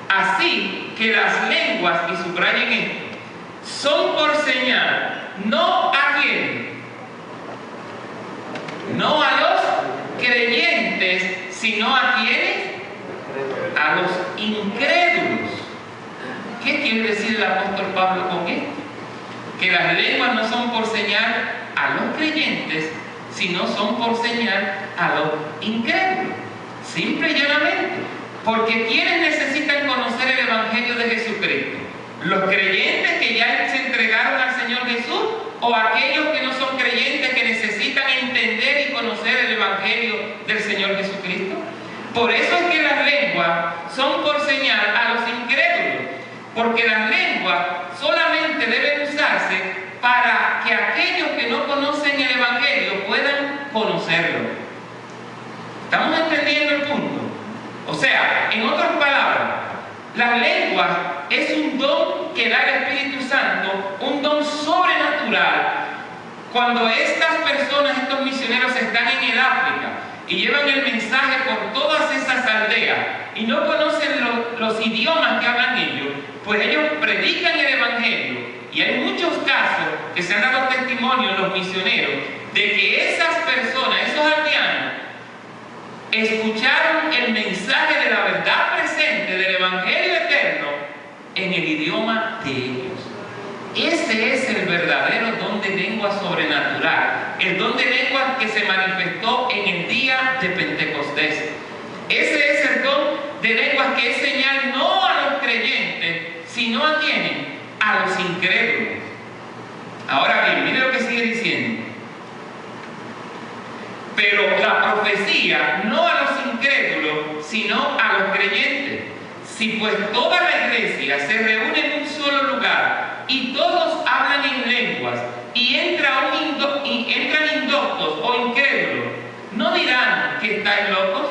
Así que las lenguas, y subrayen esto, son por señal, no a quién, no a los creyentes, sino a quiénes, a los incrédulos. ¿Qué quiere decir el apóstol Pablo con esto? Que las lenguas no son por señal a los creyentes, sino son por señal a los incrédulos. Simple y llanamente. Porque ¿quiénes necesitan conocer el Evangelio de Jesucristo? ¿Los creyentes que ya se entregaron al Señor Jesús? ¿O aquellos que no son creyentes que necesitan entender y conocer el Evangelio del Señor Jesucristo? Por eso es que las lenguas son por señal a los incrédulos. Porque las lenguas solamente deben usarse para que aquellos que no conocen el Evangelio puedan conocerlo. ¿Estamos entendiendo el punto? O sea, en otras palabras, las lenguas es un don que da el Espíritu Santo, un don sobrenatural. Cuando estas personas, estos misioneros están en el África y llevan el mensaje por todas esas aldeas y no conocen los idiomas que hablan ellos, pues ellos predican el Evangelio. Y hay muchos casos que se han dado testimonio en los misioneros de que esas personas, esos aldeanos, escucharon el mensaje de la verdad presente del Evangelio eterno en el idioma de ellos. Ese es el verdadero don de lengua sobrenatural, el don de lengua que se manifestó en el día de Pentecostés. Ese es el don de lenguas que es señal no a los creyentes, sino a quienes, a los incrédulos. Ahora bien, mire lo que sigue diciendo. Pero la profecía no a los incrédulos, sino a los creyentes. Si pues toda la iglesia se reúne en un solo lugar y todos hablan en lenguas y entran indoctos o incrédulos, ¿no dirán que estáis locos?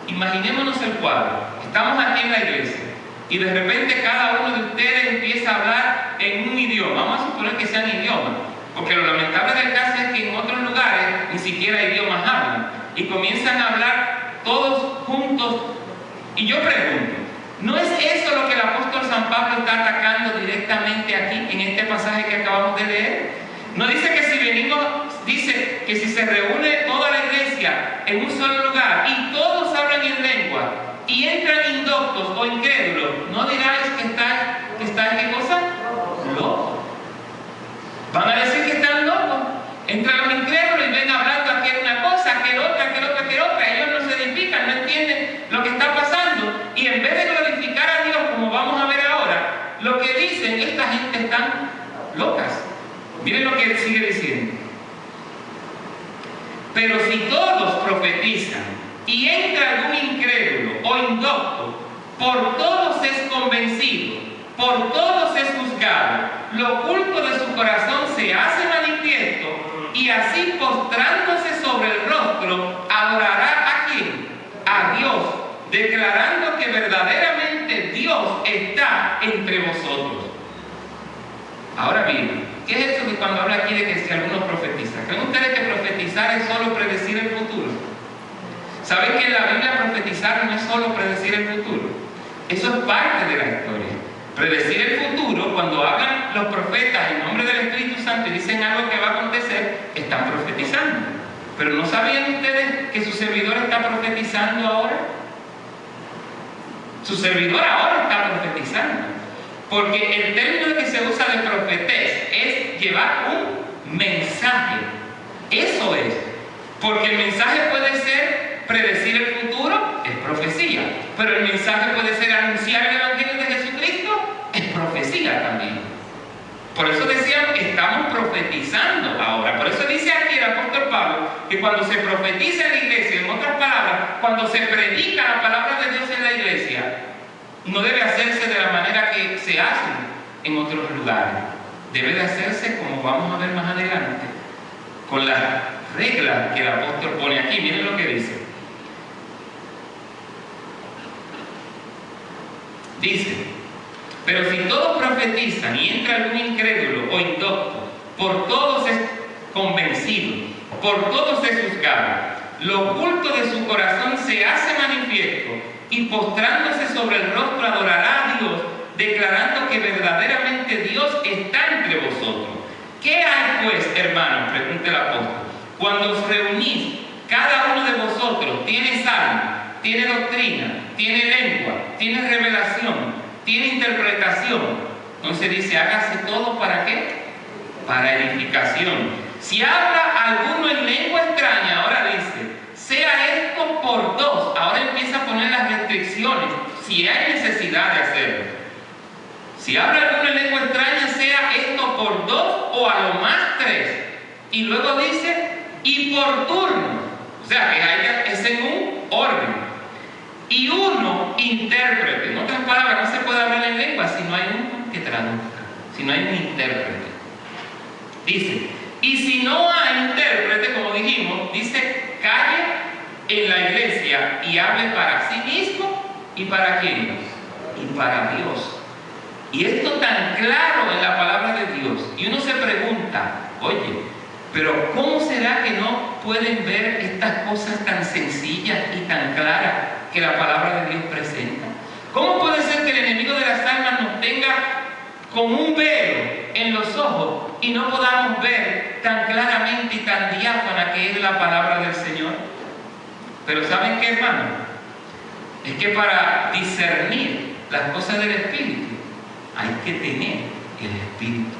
Imaginémonos el cuadro. Estamos aquí en la iglesia y de repente cada uno de ustedes empieza a hablar en un idioma. Vamos a suponer que sean idiomas, porque lo lamentable del caso es que en otros lugares ni siquiera idiomas hablan y comienzan a hablar todos juntos. Y yo pregunto, ¿no es eso lo que el apóstol San Pablo está atacando directamente aquí en este pasaje que acabamos de leer? ¿No dice que si venimos, dice que si se reúne toda la iglesia en un solo lugar y todos hablan en lengua y entran indoctos o incrédulos, ¿no diráis que estáis qué cosa? Locos. Van a decir que están locos. Entran los incrédulos y ven hablando aquí una cosa, aquel otra, aquel otra, aquel otra. Ellos no se edifican, no entienden lo que está pasando. Y en vez de glorificar a Dios, como vamos a ver ahora, lo que dicen, esta gente están locas. Miren lo que él sigue diciendo. Pero si todos profetizan y entra algún incrédulo o indocto, por todos es convencido, por todos es juzgado, lo oculto de su corazón se hace manifiesto, y así postrándose sobre el rostro, adorará ¿a quién? A Dios, declarando que verdaderamente Dios está entre vosotros. Ahora bien, ¿qué es eso que cuando habla aquí de que si algunos profetizan? ¿Creen ustedes que profetizar es solo predecir el futuro? ¿Saben que en la Biblia profetizar no es solo predecir el futuro? Eso es parte de la historia. Predecir el futuro, cuando hablan los profetas en nombre del Espíritu Santo y dicen algo que va a acontecer, están profetizando. Pero ¿no sabían ustedes que su servidor está profetizando ahora? Su servidor ahora está profetizando. Porque el término que se usa de profetés es llevar un mensaje. Eso es. Porque el mensaje puede ser predecir el futuro, es profecía. Pero el mensaje puede ser anunciar el Evangelio de Jesucristo, es profecía también. Por eso decían, estamos profetizando ahora. Por eso dice aquí el apóstol Pablo que cuando se profetiza en la iglesia, en otras palabras, cuando se predica la palabra de Dios en la iglesia, no debe hacerse de la manera que se hace en otros lugares. Debe de hacerse, como vamos a ver más adelante, con las reglas que el apóstol pone aquí. Miren lo que dice. Dice, pero si todos profetizan y entra algún incrédulo o indocto, por todos es convencido, por todos es juzgado, lo oculto de su corazón se hace manifiesto, y postrándose sobre el rostro adorará a Dios, declarando que verdaderamente Dios está entre vosotros. ¿Qué hay pues, hermanos?, pregunta el apóstol. Cuando os reunís, cada uno de vosotros tiene salmo, tiene doctrina, tiene lengua, tiene revelación, tiene interpretación. Entonces dice, hágase todo ¿para qué? Para edificación. Si habla alguno en lengua extraña, ahora dice, sea esto por dos. Ahora empieza a poner las restricciones, si hay necesidad de hacerlo. Si habla alguno en lengua extraña, sea esto por dos o a lo más tres. Y luego dice, y por turno. O sea, que es en un orden. Y uno intérprete. En otras palabras, no se puede hablar en lengua si no hay uno que traduzca, si no hay un intérprete. Dice, y si no hay intérprete, como dijimos, dice, calle en la iglesia y hable para sí mismo y para quién, y para Dios. Y esto tan claro en la palabra de Dios. Y uno se pregunta, oye, pero ¿cómo será que no pueden ver estas cosas tan sencillas y tan claras que la palabra de Dios presenta? ¿Cómo puede ser que el enemigo de las almas nos tenga con un velo en los ojos y no podamos ver tan claramente y tan diáfana que es la palabra del Señor? Pero ¿saben qué, hermano? Es que para discernir las cosas del Espíritu hay que tener el Espíritu.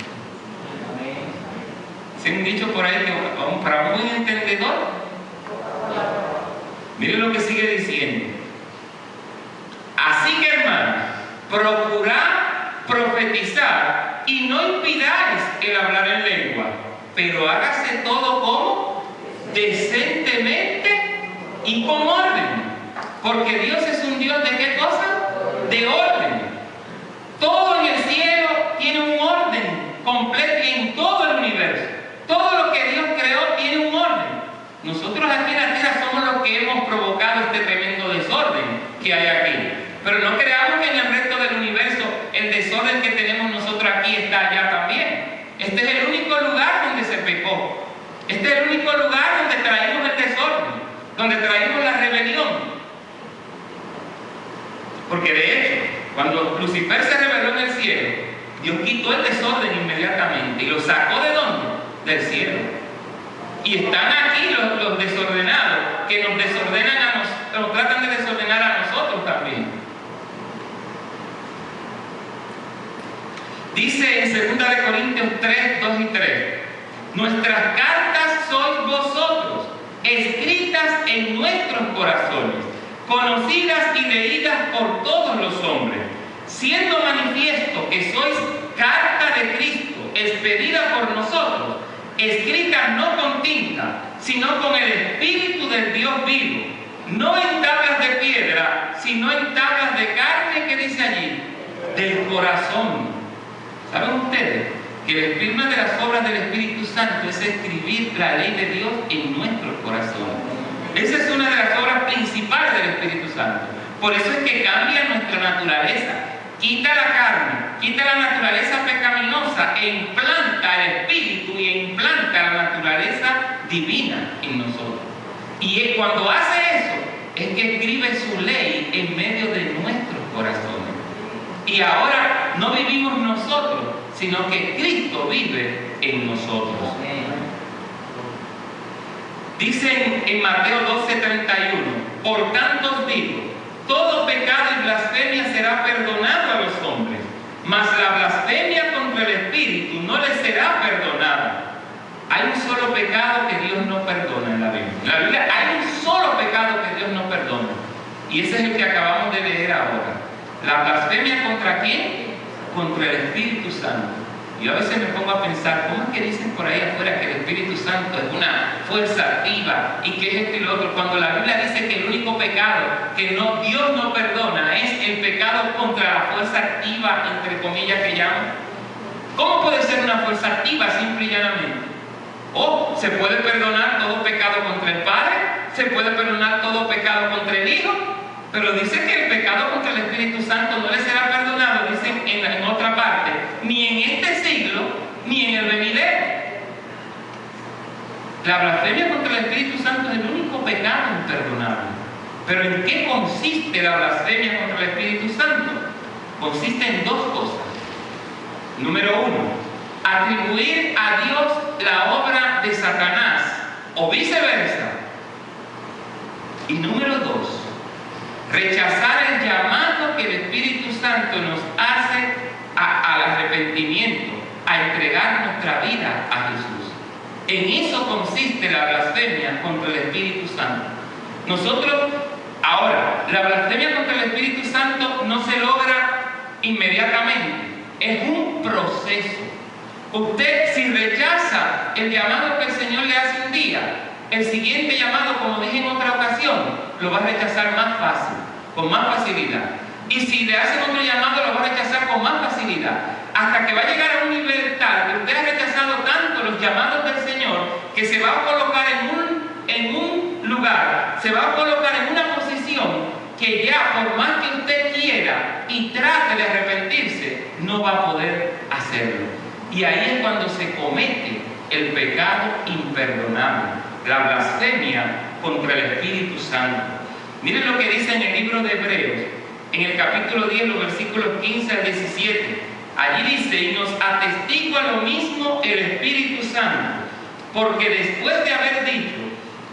¿Se han dicho por ahí que para un buen entendedor? Miren lo que sigue diciendo. Así que, hermanos, procurad profetizar y no impidáis el hablar en lengua, pero hágase todo como decentemente y con orden, porque Dios es un Dios ¿de qué cosa? De orden. Todo en el cielo tiene un orden completo y en todo el universo. Todo lo que Dios creó tiene un orden. Nosotros aquí en la tierra somos los que hemos provocado este tremendo desorden que hay aquí. Pero no creamos que en el resto del universo el desorden que tenemos nosotros aquí está allá también. Este es el único lugar donde se pecó. Este es el único lugar donde traímos el desorden, donde traímos la rebelión. Porque de hecho, cuando Lucifer se rebeló en el cielo, Dios quitó el desorden inmediatamente y lo sacó ¿de dónde? Del cielo. Y están aquí los desordenados, que nos desordenan a nosotros, nos tratan de desordenar a nosotros también. Dice en 2 Corintios 3, 2 y 3, nuestras cartas sois vosotros, escritas en nuestros corazones, conocidas y leídas por todos los hombres, siendo manifiesto que sois carta de Cristo, expedida por nosotros, escrita no con tinta, sino con el Espíritu del Dios vivo, no en tablas de piedra, sino en tablas de carne, que dice allí, del corazón. ¿Saben ustedes que una de las obras del Espíritu Santo es escribir la ley de Dios en nuestros corazones? Esa es una de las obras principales del Espíritu Santo. Por eso es que cambia nuestra naturaleza, quita la carne, quita la naturaleza pecaminosa e implanta el Espíritu y implanta la naturaleza divina en nosotros. Y cuando hace eso, es que escribe su ley en medio de nuestros corazones. Y ahora no vivimos nosotros, sino que Cristo vive en nosotros. Dice en Mateo 12:31, por tanto os digo, todo pecado y blasfemia será perdonado a los hombres, mas la blasfemia contra el Espíritu no les será perdonada. Hay un solo pecado que Dios no perdona en la Biblia. En la Biblia hay un solo pecado que Dios no perdona. Y ese es el que acabamos de leer ahora. ¿La blasfemia contra quién? Contra el Espíritu Santo. Yo a veces me pongo a pensar, ¿cómo es que dicen por ahí afuera que el Espíritu Santo es una fuerza activa y que es esto y lo otro? Cuando la Biblia dice que el único pecado que Dios no perdona es el pecado contra la fuerza activa, entre comillas, que llaman. ¿Cómo puede ser una fuerza activa, simple y llanamente? O se puede perdonar todo pecado contra el Padre, se puede perdonar todo pecado contra el Hijo, pero dice que el pecado contra el Espíritu Santo no le será perdonado, dicen en otra parte, ni en este siglo, ni en el venidero. La blasfemia contra el Espíritu Santo es el único pecado imperdonable. Pero ¿en qué consiste la blasfemia contra el Espíritu Santo? Consiste en dos cosas. Número uno, atribuir a Dios la obra de Satanás o viceversa. Y número dos, rechazar el llamado que el Espíritu Santo nos hace al arrepentimiento, a entregar nuestra vida a Jesús. En eso consiste la blasfemia contra el Espíritu Santo. Nosotros, ahora, la blasfemia contra el Espíritu Santo no se logra inmediatamente, es un proceso. Usted, si rechaza el llamado que el Señor le hace un día, el siguiente llamado, como dije en otra ocasión, lo va a rechazar más fácil, con más facilidad. Y si le hacen otro llamado, lo va a rechazar con más facilidad. Hasta que va a llegar a un nivel tal que usted ha rechazado tanto los llamados del Señor, que se va a colocar en un lugar, se va a colocar en una posición que ya por más que usted quiera y trate de arrepentirse, no va a poder hacerlo. Y ahí es cuando se comete el pecado imperdonable, la blasfemia contra el Espíritu Santo. Miren lo que dice en el libro de Hebreos, en el capítulo 10, los versículos 15 al 17. Allí dice: y nos atestigua lo mismo el Espíritu Santo, porque después de haber dicho: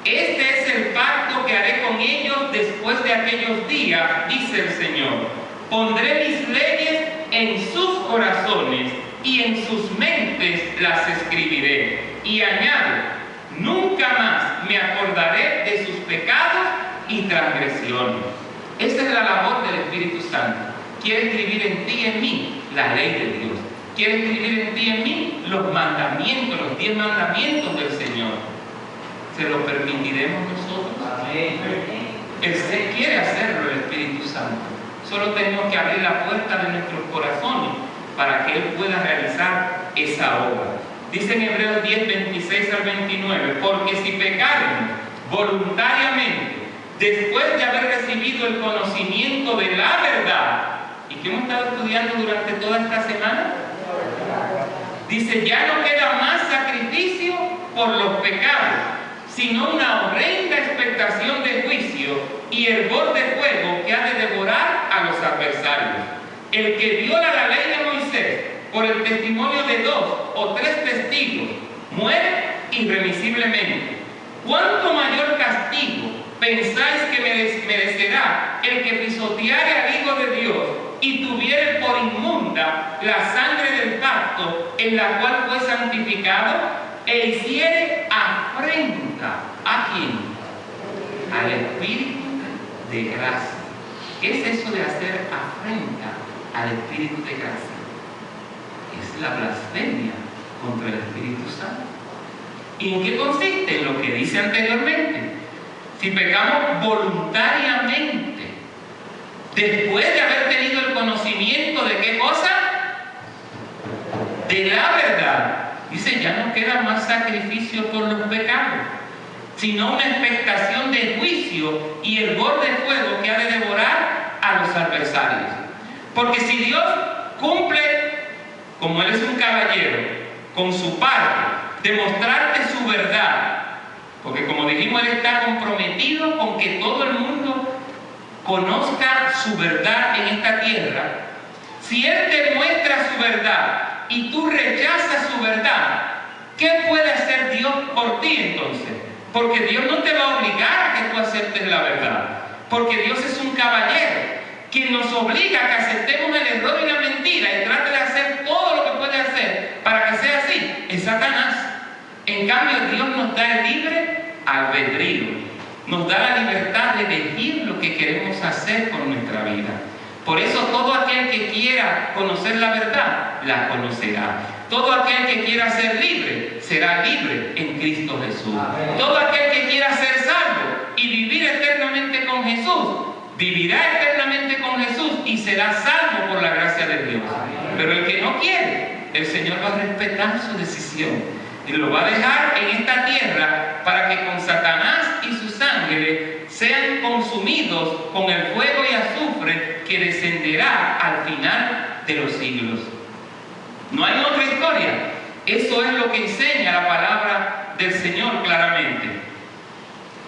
este es el pacto que haré con ellos después de aquellos días, dice el Señor, pondré mis leyes en sus corazones y en sus mentes las escribiré. Y añade: nunca más me acordaré de sus pecados y transgresiones. Esa es la labor del Espíritu Santo. Quiere escribir en ti y en mí la ley de Dios. Quiere escribir en ti y en mí los mandamientos, los 10 mandamientos del Señor. ¿Se lo permitiremos nosotros? Amén. Él quiere hacerlo, el Espíritu Santo. Solo tenemos que abrir la puerta de nuestros corazones para que Él pueda realizar esa obra. Dice en Hebreos 10, 26 al 29, porque si pecaren voluntariamente, después de haber recibido el conocimiento de la verdad, y que hemos estado estudiando durante toda esta semana, dice: ya no queda más sacrificio por los pecados, sino una horrenda expectación de juicio y hervor de fuego que ha de devorar a los adversarios. El que viola la ley de Moisés por el testimonio de 2 o 3 testigos muere irremisiblemente. ¿Cuánto mayor castigo pensáis que merecerá el que pisoteare al Hijo de Dios y tuviere por inmunda la sangre del pacto en la cual fue santificado, e hiciere afrenta? ¿A quién? Al Espíritu de gracia. ¿Qué es eso de hacer afrenta al Espíritu de gracia? Es la blasfemia contra el Espíritu Santo. ¿Y en qué consiste? En lo que dice anteriormente. Si pecamos voluntariamente, después de haber tenido el conocimiento de qué cosa, de la verdad, dice: ya no queda más sacrificio por los pecados, sino una expectación de juicio y hervor de fuego que ha de devorar a los adversarios. Porque si Dios cumple, como Él es un caballero, con su parte, de mostrarte su verdad, porque como dijimos, Él está comprometido con que todo el mundo conozca su verdad en esta tierra. Si Él te muestra su verdad y tú rechazas su verdad, ¿qué puede hacer Dios por ti entonces? Porque Dios no te va a obligar a que tú aceptes la verdad, porque Dios es un caballero. Quien nos obliga a que aceptemos el error y la mentira y trate de hacer todo lo que puede hacer para que sea así es Satanás. En cambio, Dios nos da el libre albedrío, nos da la libertad de elegir lo que queremos hacer con nuestra vida. Por eso todo aquel que quiera conocer la verdad, la conocerá. Todo aquel que quiera ser libre, será libre en Cristo Jesús. Amén. Todo aquel que quiera ser salvo y vivir eternamente con Jesús, vivirá eternamente con Jesús y será salvo por la gracia de Dios. Amén. Pero el que no quiere, el Señor va a respetar su decisión y lo va a dejar en esta tierra para que con Satanás y sus ángeles sean consumidos con el fuego y azufre que descenderá al final de los siglos. No hay otra historia. Eso es lo que enseña la palabra del Señor claramente.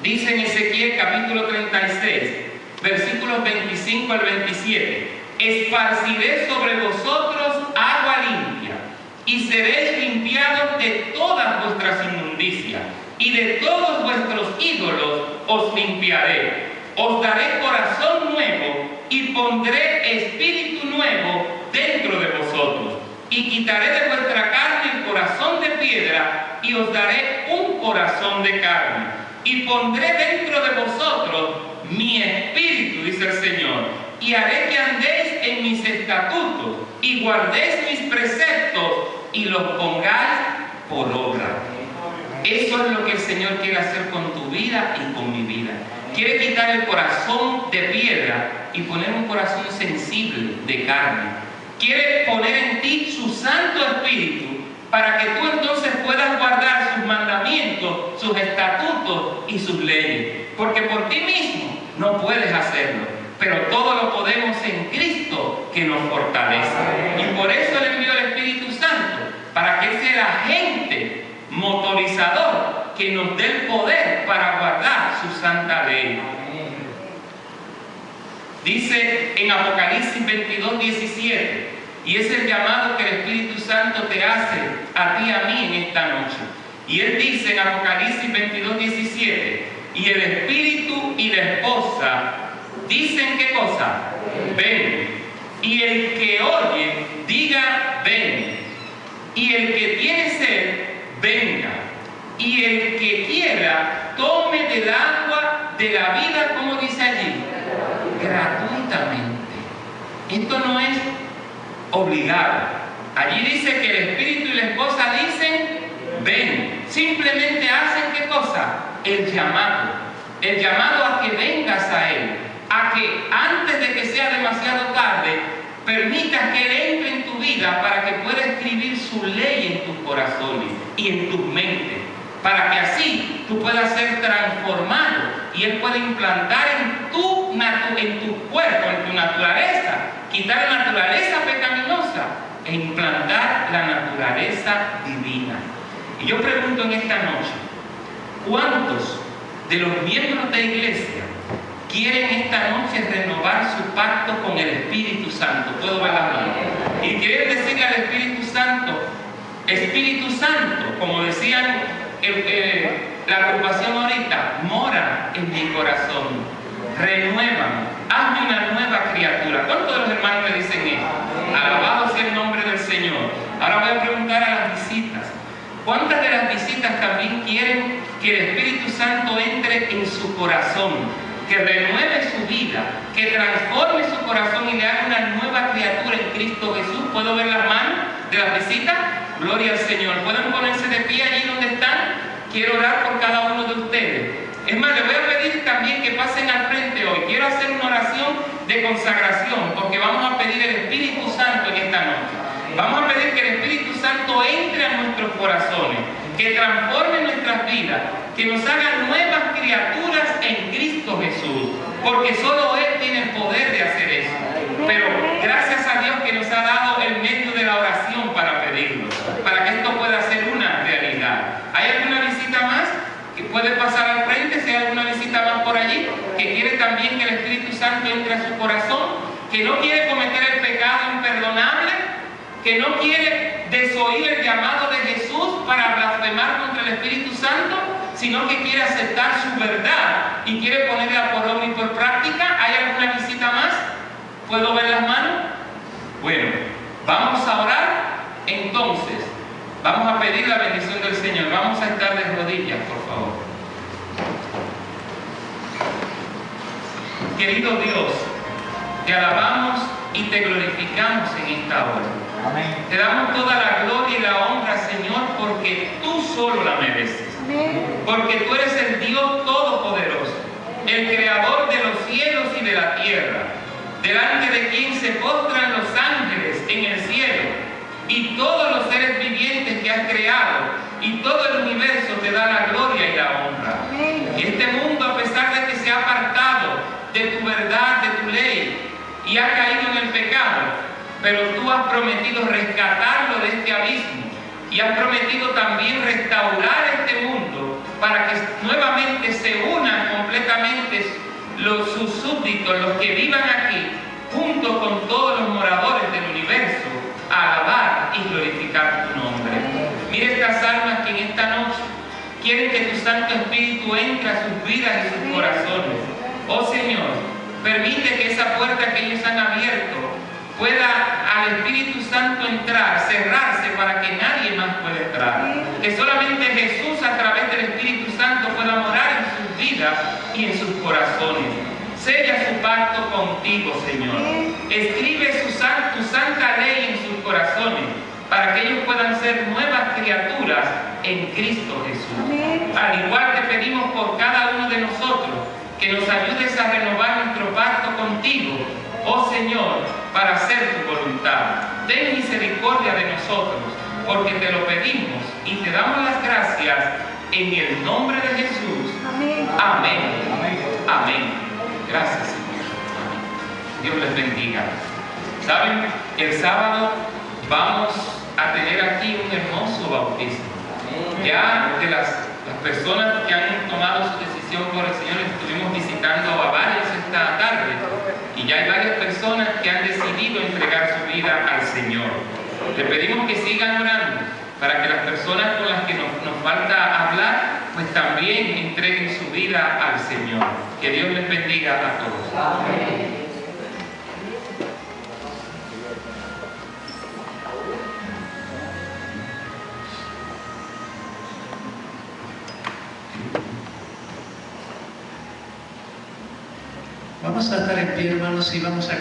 Dice en Ezequiel capítulo 36, versículos 25 al 27, esparciré sobre vosotros agua limpia, y seréis limpiados de todas vuestras inmundicias, y de todos vuestros ídolos os limpiaré. Os daré corazón nuevo, y pondré espíritu nuevo dentro de vosotros, y quitaré de vuestra carne el corazón de piedra, y os daré un corazón de carne, y pondré dentro de vosotros mi espíritu, dice el Señor, y haré que andéis en mis estatutos, y guardéis mis preceptos, y los pongáis por obra. Eso es lo que el Señor quiere hacer con tu vida y con mi vida. Quiere quitar el corazón de piedra y poner un corazón sensible de carne. Quiere poner en ti su Santo Espíritu para que tú entonces puedas guardar sus mandamientos, sus estatutos y sus leyes. Porque por ti mismo no puedes hacerlo, pero todo lo podemos en Cristo que nos fortalece. Y por eso le envió el Espíritu Santo, para que Él sea el agente motorizador que nos dé el poder para guardar su santa ley. Dice en Apocalipsis 22, 17, y es el llamado que el Espíritu Santo te hace a ti y a mí en esta noche. Y Él dice en Apocalipsis 22, 17, y el Espíritu y la esposa dicen ¿qué cosa? Ven. Y el que oye, diga ven. Y el que tiene sed, venga. Y el que quiera, tome del agua de la vida, como dice allí, gratuitamente. Esto no es obligado. Allí dice que el Espíritu y la esposa dicen ven. Simplemente hacen ¿qué cosa? El llamado a que vengas a Él, a que antes de que sea demasiado tarde permitas que Él entre en tu vida para que pueda escribir su ley en tus corazones y en tus mentes, para que así tú puedas ser transformado y Él pueda implantar en tu cuerpo, en tu naturaleza, quitar la naturaleza pecaminosa e implantar la naturaleza divina. Y yo pregunto en esta noche, ¿cuántos de los miembros de la iglesia quieren esta noche renovar su pacto con el Espíritu Santo? Puedo ver la mano. Y quieren decirle al Espíritu Santo, como decían la agrupación ahorita, mora en mi corazón, renuévame, hazme una nueva criatura. ¿Cuántos de los hermanos me dicen eso? Alabado sea el nombre del Señor. Ahora voy a preguntar a las visitas, ¿cuántas de las visitas también quieren que el Espíritu Santo entre en su corazón, que renueve su vida, que transforme su corazón y le haga una nueva criatura en Cristo Jesús? ¿Puedo ver las manos de las visitas? Gloria al Señor. ¿Pueden ponerse de pie allí donde están? Quiero orar por cada uno de ustedes. Es más, les voy a pedir también que pasen al frente hoy. Quiero hacer una oración de consagración, porque vamos a pedir el Espíritu Santo en esta noche. Vamos a pedir que el Espíritu Santo entre a nuestros corazones, que transforme nuestras vidas, que nos haga nuevas criaturas en Cristo Jesús, porque solo Él tiene el poder de hacer eso. Pero gracias a Dios que nos ha dado el medio de la oración para pedirlo, para que esto pueda ser una realidad. ¿Hay alguna visita más que puede pasar al frente? Si hay alguna visita más por allí que quiere también que el Espíritu Santo entre a su corazón, que no quiere cometer el pecado imperdonable, que no quiere desoír el llamado de Jesús para blasfemar contra el Espíritu Santo, sino que quiere aceptar su verdad y quiere ponerla por obra y por práctica. ¿Hay alguna visita más? ¿Puedo ver las manos? Bueno, vamos a orar. Entonces, vamos a pedir la bendición del Señor. Vamos a estar de rodillas, por favor. Querido Dios, te alabamos y te glorificamos en esta hora. Amén. Te damos toda la gloria y la honra, Señor, porque tú solo la mereces. Amén. Porque tú eres el Dios todopoderoso, el creador de los cielos y de la tierra, delante de quien se postran los ángeles en el cielo y todos los seres vivientes que has creado, y todo el universo te da la gloria y la honra. Amén. Y este mundo, a pesar de que se ha apartado de tu verdad, de tu ley, y ha caído en el pecado, pero tú has prometido rescatarlo de este abismo, y has prometido también restaurar este mundo para que nuevamente se unan completamente sus súbditos, los que vivan aquí, junto con todos los moradores del universo, a alabar y glorificar tu nombre. Mira estas almas que en esta noche quieren que tu Santo Espíritu entre a sus vidas y sus corazones. Oh Señor, permite que esa puerta que ellos han abierto pueda al Espíritu Santo entrar, cerrarse para que nadie más pueda entrar. Que solamente Jesús a través del Espíritu Santo pueda morar en sus vidas y en sus corazones. Sella su pacto contigo, Señor. Escribe tu santa ley en sus corazones para que ellos puedan ser nuevas criaturas en Cristo Jesús. Al igual te pedimos por cada uno de nosotros que nos ayudes a renovar nuestro pacto contigo, oh Señor, para hacer tu voluntad. Ten misericordia de nosotros, porque te lo pedimos y te damos las gracias en el nombre de Jesús. Amén. Amén. Amén. Gracias, Señor. Amén. Dios les bendiga. ¿Saben? El sábado vamos a tener aquí un hermoso bautismo. Ya de las personas que han tomado su decisión por el Señor, estuvimos visitando a varios esta tarde y ya hay varias personas que han decidido entregar su vida al Señor. Le pedimos que sigan orando para que las personas con las que nos falta hablar, pues también entreguen su vida al Señor. Que Dios les bendiga a todos. Amén. Vamos a estar en pie, hermanos, y vamos a